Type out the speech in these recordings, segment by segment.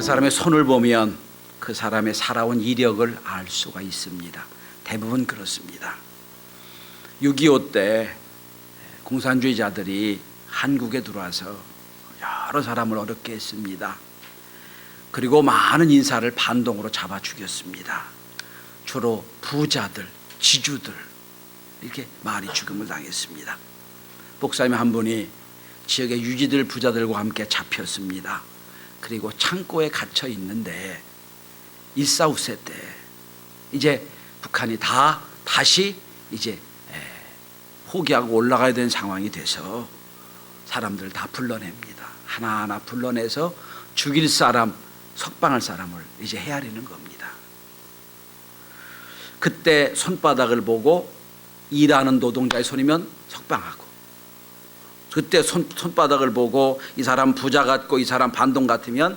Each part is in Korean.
사람의 손을 보면 그 사람의 살아온 이력을 알 수가 있습니다. 대부분 그렇습니다. 6.25 때 공산주의자들이 한국에 들어와서 여러 사람을 어렵게 했습니다. 그리고 많은 인사를 반동으로 잡아 죽였습니다. 주로 부자들, 지주들 이렇게 많이 죽음을 당했습니다. 목사님 한 분이 지역의 유지들 부자들과 함께 잡혔습니다. 그리고 창고에 갇혀 있는데 일사후세 때 이제 북한이 다시 이제 포기하고 올라가야 되는 상황이 돼서 사람들 다 불러냅니다. 하나하나 불러내서 죽일 사람, 석방할 사람을 이제 헤아리는 겁니다. 그때 손바닥을 보고 일하는 노동자의 손이면 석방하고, 그때 손바닥을 보고 이 사람 부자 같고 이 사람 반동 같으면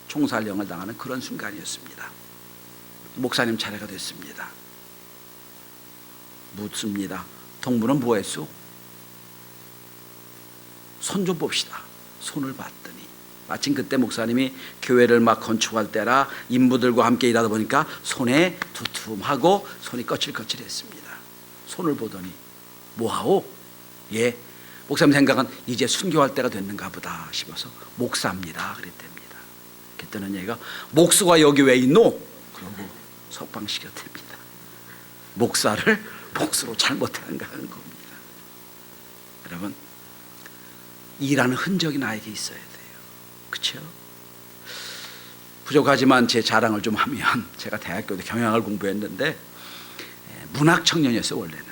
총살령을 당하는 그런 순간이었습니다. 목사님 차례가 됐습니다. 묻습니다. 동무는 뭐 했소? 손 좀 봅시다. 손을 봤더니 마침 그때 목사님이 교회를 막 건축할 때라 인부들과 함께 일하다 보니까 손에 두툼하고 손이 거칠거칠했습니다. 손을 보더니 뭐하오? 예, 목사님 생각은 이제 순교할 때가 됐는가 보다 싶어서 목사입니다 그랬답니다. 그랬더니 얘가 목수가 여기 왜 있노? 그러고 석방시켰답니다. 목사를 목수로 잘못하는가 하는 겁니다. 여러분, 일하는 흔적이 나에게 있어야 돼요. 그렇죠? 부족하지만 제 자랑을 좀 하면 제가 대학교 때 경영학을 공부했는데 문학 청년이었어요 원래는.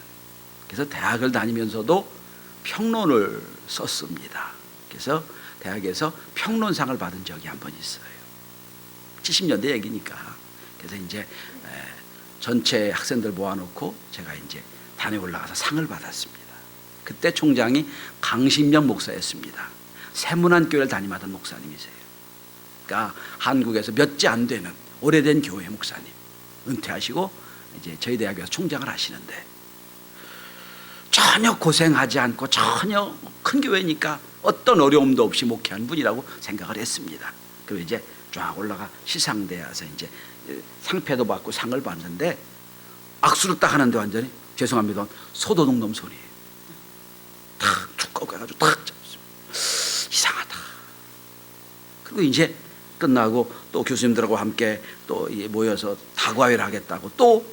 그래서 대학을 다니면서도 평론을 썼습니다. 그래서 대학에서 평론상을 받은 적이 한 번 있어요. 70년대 얘기니까. 그래서 이제 전체 학생들 모아놓고 제가 이제 단에 올라가서 상을 받았습니다. 그때 총장이 강신명 목사였습니다. 세문안교회를 담임하던 목사님이세요. 그러니까 한국에서 몇 지 안 되는 오래된 교회 목사님, 은퇴하시고 이제 저희 대학에서 총장을 하시는데 전혀 고생하지 않고 전혀 큰 교회니까 어떤 어려움도 없이 목회한 분이라고 생각을 했습니다. 그리고 이제 쫙 올라가 시상대에 와서 이제 상패도 받고 상을 받는데 악수를 딱 하는데 완전히 죄송합니다. 소도둑 놈 소리예요. 탁 두꺼워 가지고 탁 잡습니다. 이상하다. 그리고 이제 끝나고 또 교수님들하고 함께 또 모여서 다과회를 하겠다고 또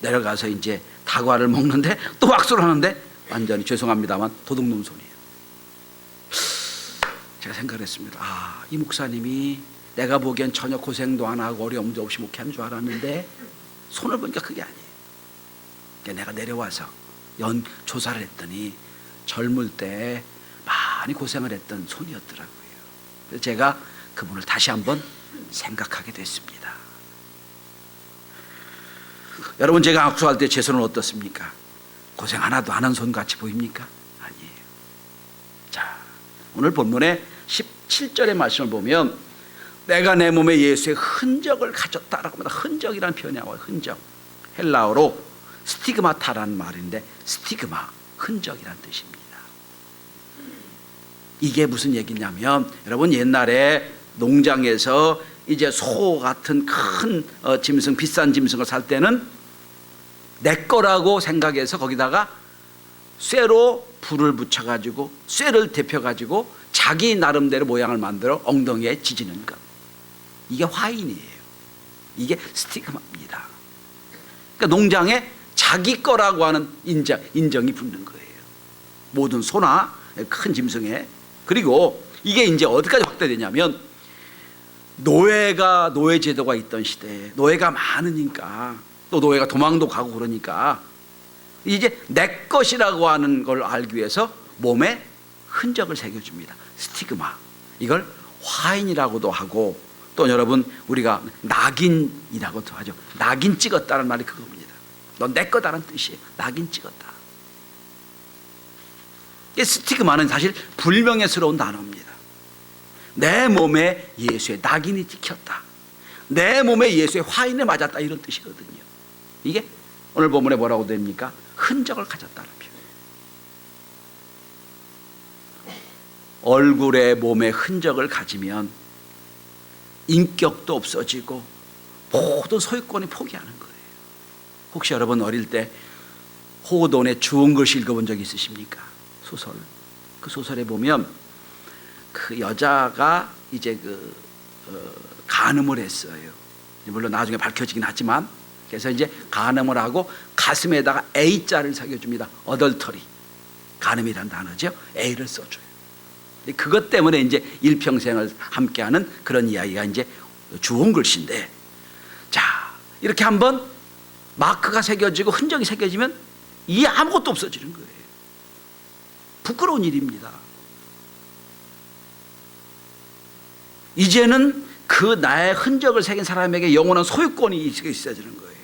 내려가서 이제 다과를 먹는데 또 악수를 하는데 완전히 죄송합니다만 도둑놈 소리예요. 제가 생각을 했습니다. 아, 이 목사님이 내가 보기엔 전혀 고생도 안 하고 어려움도 없이 목회하는 줄 알았는데 손을 보니까 그게 아니에요. 그러니까 내가 내려와서 조사를 했더니 젊을 때 많이 고생을 했던 손이었더라고요. 그래서 제가 그분을 다시 한번 생각하게 됐습니다. 여러분, 제가 악수할 때 제 손은 어떻습니까? 고생 하나도 안 한 손 같이 보입니까? 아니에요. 자, 오늘 본문의 17절의 말씀을 보면 내가 내 몸에 예수의 흔적을 가졌다라고 합니다. 흔적이라는 표현이 나와요. 흔적. 헬라어로 스티그마타라는 말인데 스티그마, 흔적이라는 뜻입니다. 이게 무슨 얘기냐면 여러분, 옛날에 농장에서 이제 소 같은 큰 짐승, 비싼 짐승을 살 때는 내 거라고 생각해서 거기다가 쇠로 불을 붙여가지고 쇠를 데펴가지고 자기 나름대로 모양을 만들어 엉덩이에 지지는 것. 이게 화인이에요. 이게 스티그마입니다. 그러니까 농장에 자기 거라고 하는 인정이 붙는 거예요. 모든 소나 큰 짐승에. 그리고 이게 이제 어디까지 확대되냐면 노예 제도가 있던 시대에 노예가 많으니까 또 노예가 도망도 가고 그러니까 이제 내 것이라고 하는 걸 알기 위해서 몸에 흔적을 새겨줍니다. 스티그마. 이걸 화인이라고도 하고 또 여러분 우리가 낙인이라고도 하죠. 낙인 찍었다는 말이 그겁니다. 넌 내 거다라는 뜻이에요. 낙인 찍었다. 스티그마는 사실 불명예스러운 단어입니다. 내 몸에 예수의 낙인이 찍혔다. 내 몸에 예수의 화인을 맞았다. 이런 뜻이거든요. 이게 오늘 본문에 뭐라고 됩니까? 흔적을 가졌다는 표현. 얼굴에 몸에 흔적을 가지면 인격도 없어지고 모든 소유권이 포기하는 거예요. 혹시 여러분 어릴 때 호돈의 주운 글씨 읽어본 적 있으십니까? 소설. 그 소설에 보면 그 여자가 이제 간음을 했어요. 물론 나중에 밝혀지긴 하지만, 그래서 이제 간음을 하고 가슴에다가 A자를 새겨줍니다. 어덜터리. 간음이란 단어죠. A를 써줘요. 그것 때문에 이제 일평생을 함께하는 그런 이야기가 이제 주운 글씨인데, 자, 이렇게 한번 마크가 새겨지고 흔적이 새겨지면 이게 아무것도 없어지는 거예요. 부끄러운 일입니다. 이제는 그 나의 흔적을 새긴 사람에게 영원한 소유권이 있어지는 거예요.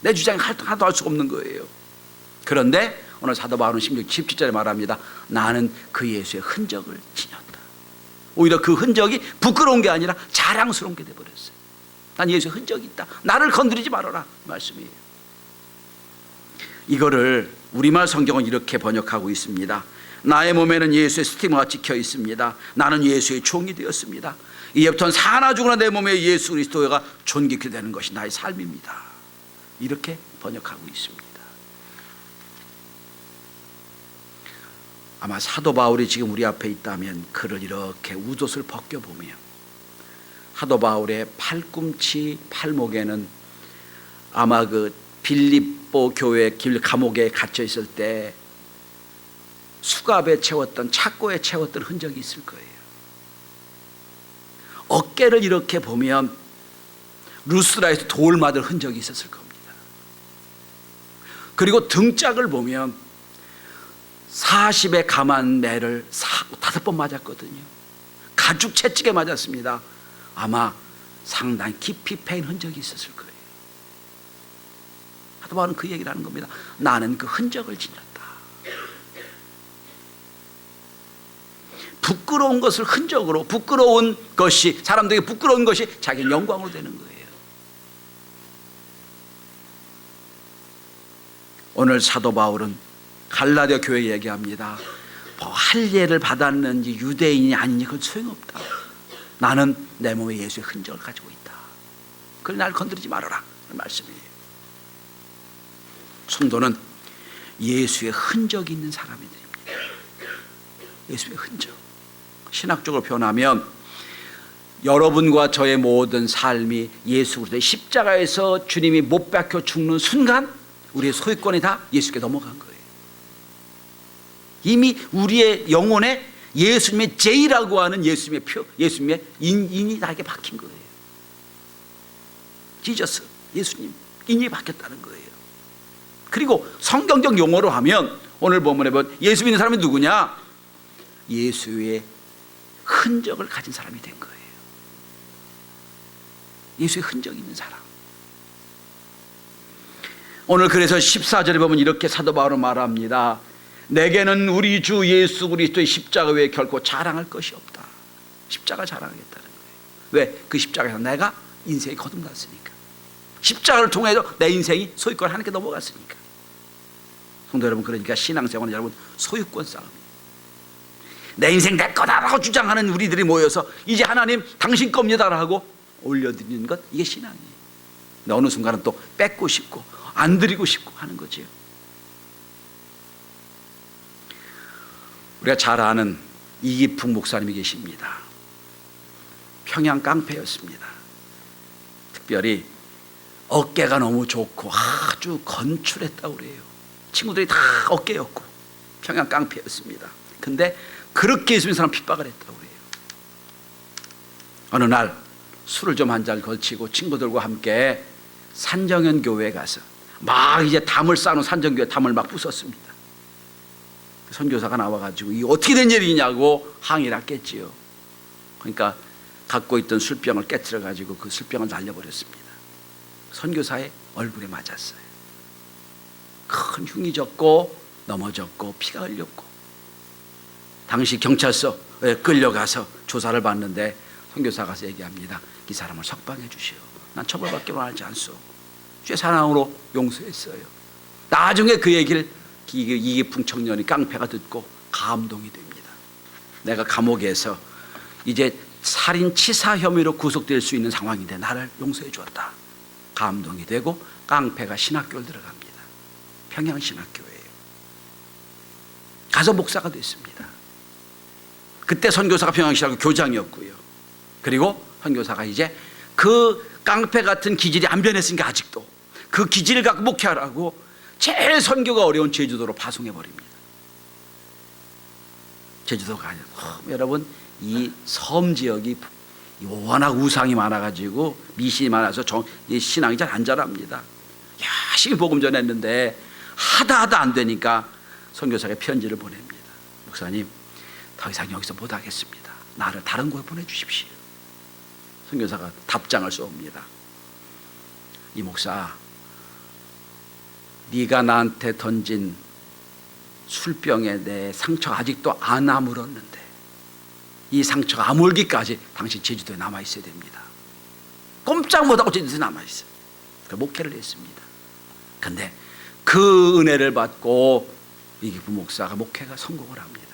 내 주장이 하나도 할 수 없는 거예요. 그런데 오늘 사도 바울은 17절에 말합니다. 나는 그 예수의 흔적을 지녔다. 오히려 그 흔적이 부끄러운 게 아니라 자랑스러운 게 되어버렸어요. 난 예수의 흔적이 있다. 나를 건드리지 말아라 말씀이에요. 이거를 우리말 성경은 이렇게 번역하고 있습니다. 나의 몸에는 예수의 스티마가 찍혀 있습니다. 나는 예수의 종이 되었습니다. 이제부터는 사나 죽으나 내 몸에 예수 그리스도가 존귀케 되는 것이 나의 삶입니다. 이렇게 번역하고 있습니다. 아마 사도 바울이 지금 우리 앞에 있다면 그를 이렇게 웃옷을 벗겨보며 사도 바울의 팔꿈치 팔목에는 아마 그 빌립보 교회 길 감옥에 갇혀 있을 때 수갑에 채웠던, 착고에 채웠던 흔적이 있을 거예요. 어깨를 이렇게 보면 루스드라에서 돌 맞을 흔적이 있었을 겁니다. 그리고 등짝을 보면 40의 감한 매를 5번 맞았거든요. 가죽 채찍에 맞았습니다. 아마 상당히 깊이 패인 흔적이 있었을 거예요. 사도 바울은 그 얘기를 하는 겁니다. 나는 그 흔적을 지녔다. 부끄러운 것을 흔적으로, 부끄러운 것이, 사람들에게 부끄러운 것이 자기 영광으로 되는 거예요. 오늘 사도 바울은 갈라디아 교회에 얘기합니다. 뭐 할례를 받았는지 유대인이 아닌지 그건 소용없다. 나는 내 몸에 예수의 흔적을 가지고 있다. 그걸 날 건드리지 말아라 그 말씀이에요. 성도는 예수의 흔적이 있는 사람이 됩니다. 예수의 흔적. 신학적으로 표현하면 여러분과 저의 모든 삶이 예수 그리스도의 십자가에서 주님이 못 박혀 죽는 순간 우리의 소유권이 다 예수께 넘어간 거예요. 이미 우리의 영혼에 예수님의 J라고 하는 예수님의 예수님의 인이 나에게 박힌 거예요. 지저스, 예수님 인이 박혔다는 거예요. 그리고 성경적 용어로 하면 오늘 본문에 보면 예수 믿는 사람이 누구냐? 예수의 흔적을 가진 사람이 된 거예요. 예수의 흔적이 있는 사람. 오늘 그래서 14절에 보면 이렇게 사도 바울은 말합니다. 내게는 우리 주 예수 그리스도의 십자가 외에 결코 자랑할 것이 없다. 십자가 자랑하겠다는 거예요. 왜? 그 십자가에서 내가 인생이 거듭났으니까. 십자가를 통해서 내 인생이 소유권 하나님께 넘어갔으니까. 성도 여러분, 그러니까 신앙생활은 여러분 소유권 싸움이에요. 내 인생 내 거다라고 주장하는 우리들이 모여서 이제 하나님 당신 겁니다라고 올려드리는 것, 이게 신앙이에요. 근데 어느 순간은 또 뺏고 싶고 안 드리고 싶고 하는 거지요. 우리가 잘 아는 이기풍 목사님이 계십니다. 평양 깡패였습니다. 특별히 어깨가 너무 좋고 아주 건출했다고 그래요. 친구들이 다 어깨였고 평양 깡패였습니다. 근데 그렇게 예수 믿는 사람 핍박을 했다고 그래요. 어느 날 술을 좀 한 잔 걸치고 친구들과 함께 산정현 교회에 가서 막 이제 담을 쌓아놓은 산정교회 담을 막 부쉈습니다. 선교사가 나와가지고 이게 어떻게 된 일이냐고 항의를 했겠지요. 그러니까 갖고 있던 술병을 깨트려가지고 그 술병을 날려버렸습니다. 선교사의 얼굴에 맞았어요. 큰 흉이 졌고 넘어졌고 피가 흘렸고, 당시 경찰서에 끌려가서 조사를 받는데 선교사가 가서 얘기합니다. 이 사람을 석방해 주시오. 난 처벌받기 원하지 않소. 죄 사랑으로 용서했어요. 나중에 그 얘기를 이기풍 청년이 깡패가 듣고 감동이 됩니다. 내가 감옥에서 이제 살인치사 혐의로 구속될 수 있는 상황인데 나를 용서해 주었다. 감동이 되고 깡패가 신학교를 들어갑니다. 평양신학교예요. 가서 목사가 됐습니다. 그때 선교사가 평양신학교 교장이었고요. 그리고 선교사가 이제 그 깡패 같은 기질이 안 변했으니까 아직도 그 기질을 갖고 목회하라고 제일 선교가 어려운 제주도로 파송해 버립니다. 제주도가 아니라 여러분 이 섬 지역이 워낙 우상이 많아가지고 미신이 많아서 신앙이 잘 안 자랍니다. 열심히 복음 전했는데 하다 안 되니까 선교사에게 편지를 보냅니다. 목사님, 더 이상 여기서 못 하겠습니다. 나를 다른 곳에 보내주십시오. 선교사가 답장을 쏘옵니다. 이 목사, 네가 나한테 던진 술병에 내 상처가 아직도 안 아물었는데 이 상처가 아물기까지 당신 제주도에 남아있어야 됩니다. 꼼짝 못하고 제주도에 남아있어요. 그래서 목회를 했습니다. 그런데 그 은혜를 받고 이 부목사가 목회가 성공을 합니다.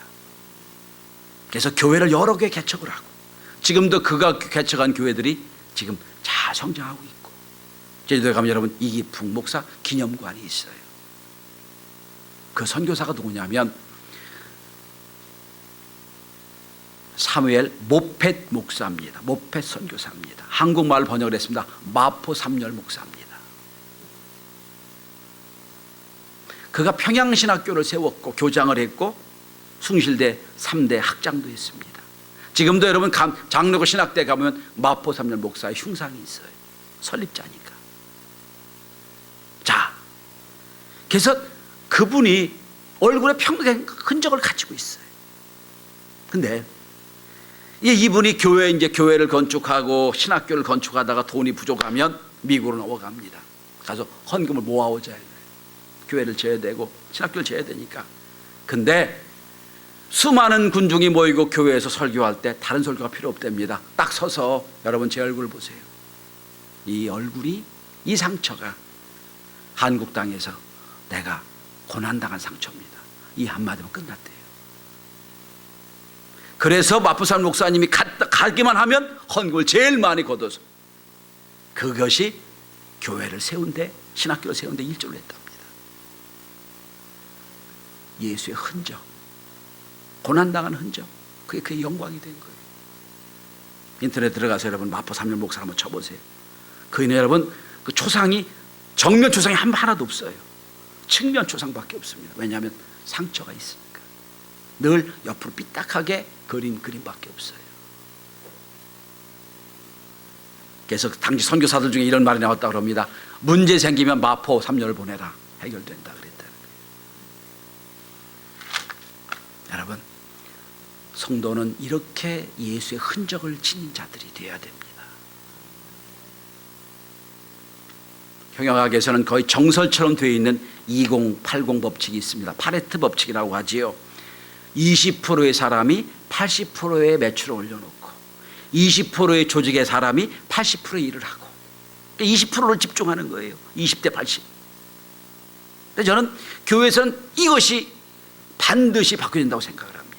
그래서 교회를 여러 개 개척을 하고 지금도 그가 개척한 교회들이 지금 잘 성장하고 있고 제주도에 가면 여러분 이기풍 목사 기념관이 있어요. 그 선교사가 누구냐면 사무엘 모펫 목사입니다. 모펫 선교사입니다. 한국말을 번역을 했습니다. 마포 삼열 목사입니다. 그가 평양신학교를 세웠고 교장을 했고 숭실대 3대 학장도 했습니다. 지금도 여러분 장로고 신학대 가면 마포 삼열 목사의 흉상이 있어요. 설립자니까. 자, 그래서 그분이 얼굴에 평생 흔적을 가지고 있어요. 근데 이분이 교회를 건축하고 신학교를 건축하다가 돈이 부족하면 미국으로 넘어갑니다. 가서 헌금을 모아오자. 교회를 지어야 되고 신학교를 지어야 되니까. 근데 수많은 군중이 모이고 교회에서 설교할 때 다른 설교가 필요 없답니다. 딱 서서 여러분 제 얼굴 보세요. 이 얼굴이, 이 상처가 한국 땅에서 내가 고난당한 상처입니다. 이 한마디면 끝났대요. 그래서 마포산 목사님이 가기만 하면 헌금을 제일 많이 걷어서 그것이 교회를 세운데, 신학교를 세운데 일조를 했답니다. 예수의 흔적, 고난당한 흔적, 그게 그의 영광이 된 거예요. 인터넷 들어가서 여러분 마포 삼열 목사 한번 쳐보세요. 그인의 여러분 그 초상이 정면 초상이 하나도 없어요. 측면 초상밖에 없습니다. 왜냐하면 상처가 있으니까. 늘 옆으로 삐딱하게 그린 그림밖에 없어요. 그래서 당시 선교사들 중에 이런 말이 나왔다고 합니다. 문제 생기면 마포 삼열을 보내라. 해결된다 그랬다는 거예요. 여러분, 성도는 이렇게 예수의 흔적을 지닌 자들이 되어야 됩니다. 경영학에서는 거의 정설처럼 되어 있는 2080 법칙이 있습니다. 파레트 법칙이라고 하지요. 20%의 사람이 80%의 매출을 올려놓고 20%의 조직의 사람이 80%의 일을 하고 20%를 집중하는 거예요. 20대 80. 근데 저는 교회에서는 이것이 반드시 바뀌어야 된다고 생각을 합니다.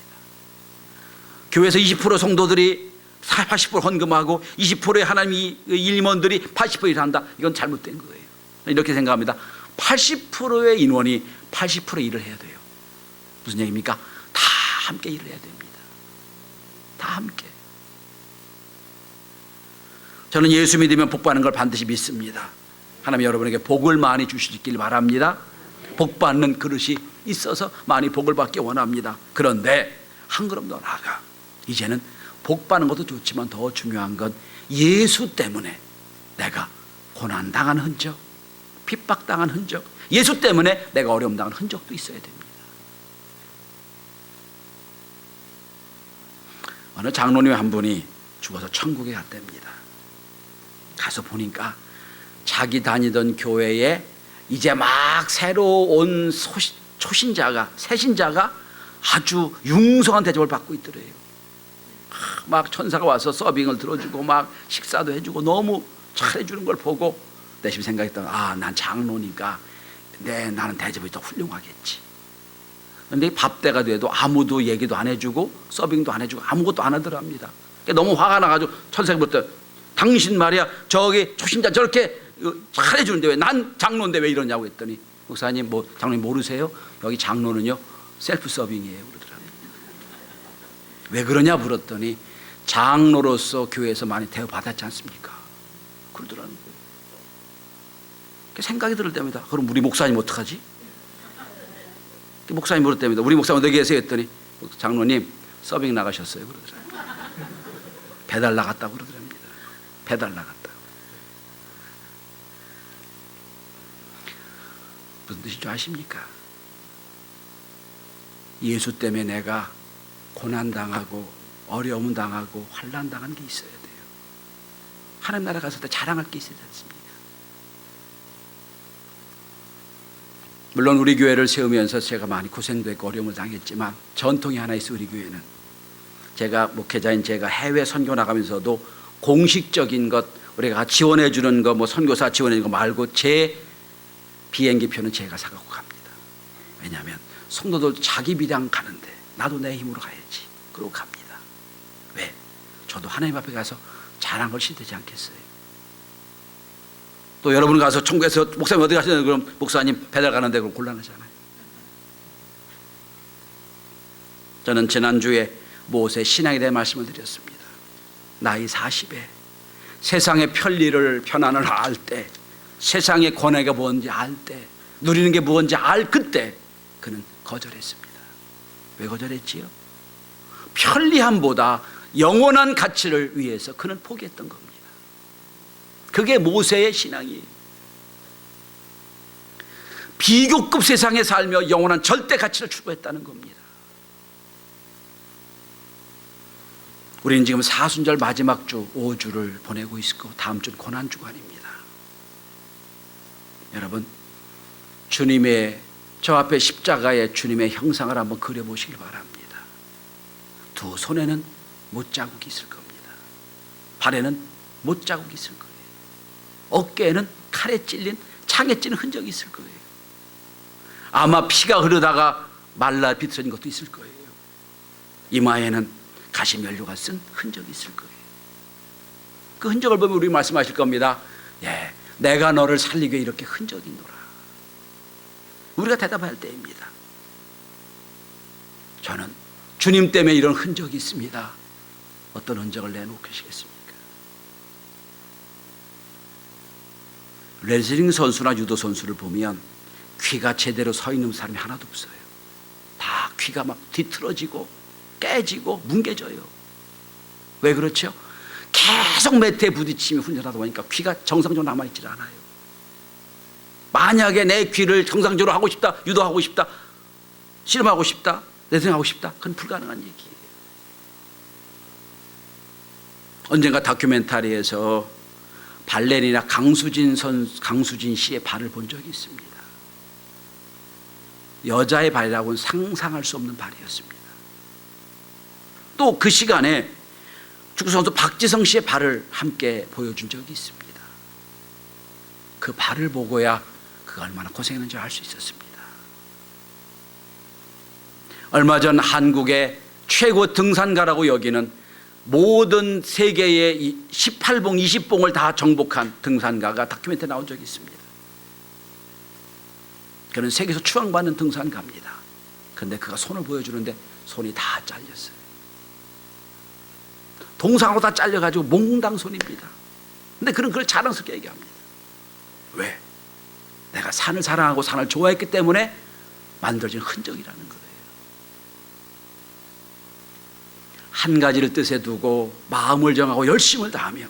교회에서 20% 성도들이 80% 헌금하고 20%의 하나님의 일임원들이 80% 일한다. 이건 잘못된 거예요. 이렇게 생각합니다. 80%의 인원이 80% 일을 해야 돼요. 무슨 얘기입니까? 다 함께 일을 해야 됩니다. 다 함께. 저는 예수 믿으면 복 받는 걸 반드시 믿습니다. 하나님 여러분에게 복을 많이 주시길 바랍니다. 복 받는 그릇이 있어서 많이 복을 받기 원합니다. 그런데 한 걸음 더 나아가 이제는 복 받는 것도 좋지만 더 중요한 건 예수 때문에 내가 고난당한 흔적, 핍박당한 흔적, 예수 때문에 내가 어려움 당한 흔적도 있어야 됩니다. 어느 장로님 한 분이 죽어서 천국에 갔답니다. 가서 보니까 자기 다니던 교회에 이제 막 새로 온 초신자가, 새신자가 아주 융성한 대접을 받고 있더래요. 막 천사가 와서 서빙을 들어주고 막 식사도 해주고 너무 잘해주는 걸 보고 내심 생각했던, 난 장로니까 나는 대접이 더 훌륭하겠지. 그런데 밥 때가 돼도 아무도 얘기도 안 해주고 서빙도 안 해주고 아무것도 안 하더랍니다. 너무 화가 나가지고 천사가 물었다. 당신 말이야 저기 초신자 저렇게 잘해주는데 왜 난 장로인데 왜 이러냐고 했더니 목사님 뭐 장로님 모르세요? 여기 장로는요 셀프 서빙이에요 그러더라고요. 왜 그러냐 물었더니 장로로서 교회에서 많이 대우받았지 않습니까? 그러더라고요. 생각이 들을 때입니다. 그럼 우리 목사님 어떡하지? 목사님 물었답니다. 우리 목사님 어디 계세요? 했더니 장로님 서빙 나가셨어요 그러더라고요. 배달 나갔다고 그러더랍니다. 배달 나갔다. 무슨 뜻인 줄 아십니까? 예수 때문에 내가 고난당하고 어려움 당하고 환난 당한 게 있어야 돼요. 하나님 나라 갔을 때 자랑할 게 있어야 않습니까? 물론 우리 교회를 세우면서 제가 많이 고생도 했고 어려움을 당했지만 전통이 하나 있어요. 우리 교회는 제가 목회자인 제가 해외 선교 나가면서도 공식적인 것 우리가 지원해 주는 거 뭐 선교사 지원해 주는 거 말고 제 비행기표는 제가 사갖고 갑니다. 왜냐하면 성도들 자기 비당 가는데 나도 내 힘으로 가야지. 그러고 갑니다. 왜? 저도 하나님 앞에 가서 자랑할 수 되지 않겠어요? 또 여러분 가서 천국에서 목사님 어디 가시나요? 그럼 목사님 배달 가는데 그럼 곤란하잖아요. 저는 지난주에 모세 신앙에 대해 말씀을 드렸습니다. 나이 40에 세상의 편리를 편안을 알 때 세상의 권해가 뭔지 알 때 누리는 게 뭔지 알 그때 그는 거절했습니다. 왜 거절했지요? 편리함보다 영원한 가치를 위해서 그는 포기했던 겁니다. 그게 모세의 신앙이에요. 비교급 세상에 살며 영원한 절대 가치를 추구했다는 겁니다. 우리는 지금 사순절 마지막 주 5주를 보내고 있고 다음 주는 고난주간입니다. 여러분 주님의 저 앞에 십자가의 주님의 형상을 한번 그려보시길 바랍니다. 두 손에는 못자국이 있을 겁니다. 발에는 못자국이 있을 거예요. 어깨에는 칼에 찔린 창에 찔린 흔적이 있을 거예요. 아마 피가 흐르다가 말라 비틀어진 것도 있을 거예요. 이마에는 가시면류가 쓴 흔적이 있을 거예요. 그 흔적을 보면 우리 말씀하실 겁니다. 예, 내가 너를 살리기 위해 이렇게 흔적이 있노라. 우리가 대답할 때입니다. 저는 주님 때문에 이런 흔적이 있습니다. 어떤 흔적을 내놓으시겠습니까? 레슬링 선수나 유도 선수를 보면 귀가 제대로 서 있는 사람이 하나도 없어요. 다 귀가 막 뒤틀어지고 깨지고 뭉개져요. 왜 그렇죠? 계속 매트에 부딪히며 훈련하다 보니까 귀가 정상적으로 남아있질 않아요. 만약에 내 귀를 정상적으로 하고 싶다, 유도하고 싶다, 씨름하고 싶다, 레슬링하고 싶다, 그건 불가능한 얘기예요. 언젠가 다큐멘터리에서 발레리나 강수진 씨의 발을 본 적이 있습니다. 여자의 발이라고는 상상할 수 없는 발이었습니다. 또 그 시간에 축구선수 박지성 씨의 발을 함께 보여준 적이 있습니다. 그 발을 보고야 그가 얼마나 고생했는지 알 수 있었습니다. 얼마 전 한국의 최고 등산가라고 여기는 모든 세계의 18봉, 20봉을 다 정복한 등산가가 다큐멘터리에 나온 적이 있습니다. 그는 세계에서 추앙받는 등산가입니다. 그런데 그가 손을 보여주는데 손이 다 잘렸어요. 동상으로 다 잘려가지고 몽당 손입니다. 근데 그는 그걸 자랑스럽게 얘기합니다. 왜? 내가 산을 사랑하고 산을 좋아했기 때문에 만들어진 흔적이라는 거예요. 한 가지를 뜻에 두고 마음을 정하고 열심을 다하면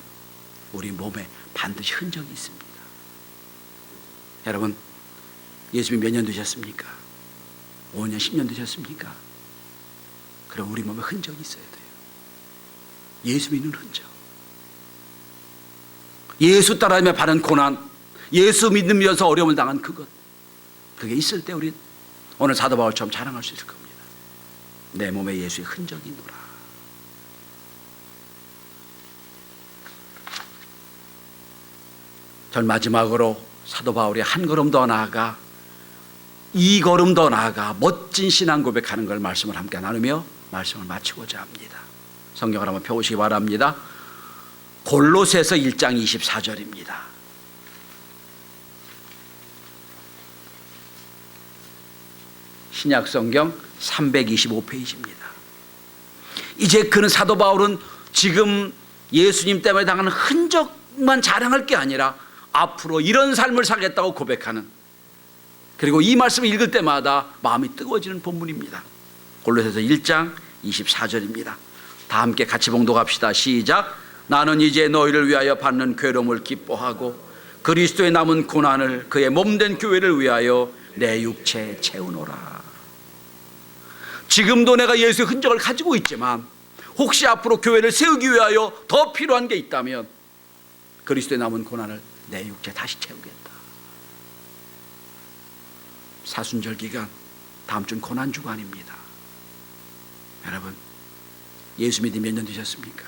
우리 몸에 반드시 흔적이 있습니다. 여러분, 예수님 몇 년 되셨습니까? 5년, 10년 되셨습니까? 그럼 우리 몸에 흔적이 있어야 돼요. 예수 믿는 흔적. 예수 따라하며 받은 고난, 예수 믿으면서 어려움을 당한 그것, 그게 있을 때 우리 오늘 사도 바울처럼 자랑할 수 있을 겁니다. 내 몸에 예수의 흔적이 있노라. 전 마지막으로 사도 바울이 한 걸음 더 나아가, 이 걸음 더 나아가 멋진 신앙 고백하는 걸 말씀을 함께 나누며 말씀을 마치고자 합니다. 성경을 한번 펴보시기 바랍니다. 골로새서 1장 24절입니다. 신약성경 325페이지입니다. 이제 그는 사도 바울은 지금 예수님 때문에 당하는 흔적만 자랑할 게 아니라 앞으로 이런 삶을 살겠다고 고백하는, 그리고 이 말씀을 읽을 때마다 마음이 뜨거워지는 본문입니다. 골로새서 1장 24절입니다. 다 함께 같이 봉독합시다. 시작. 나는 이제 너희를 위하여 받는 괴로움을 기뻐하고 그리스도의 남은 고난을 그의 몸된 교회를 위하여 내 육체에 채우노라. 지금도 내가 예수의 흔적을 가지고 있지만 혹시 앞으로 교회를 세우기 위하여 더 필요한 게 있다면 그리스도의 남은 고난을 내 육체에 다시 채우겠다. 사순절 기간, 다음 주는 고난 주간입니다. 여러분, 예수 믿은 몇 년 되셨습니까?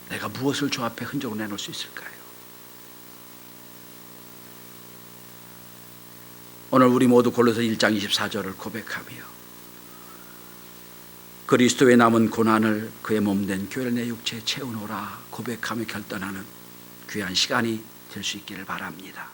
내가 무엇을 주 앞에 흔적으로 내놓을 수 있을까요? 오늘 우리 모두 골로새 1장 24절을 고백하며 그리스도의 남은 고난을 그의 몸된 교회를 내 육체에 채우노라 고백하며 결단하는 귀한 시간이 될 수 있기를 바랍니다.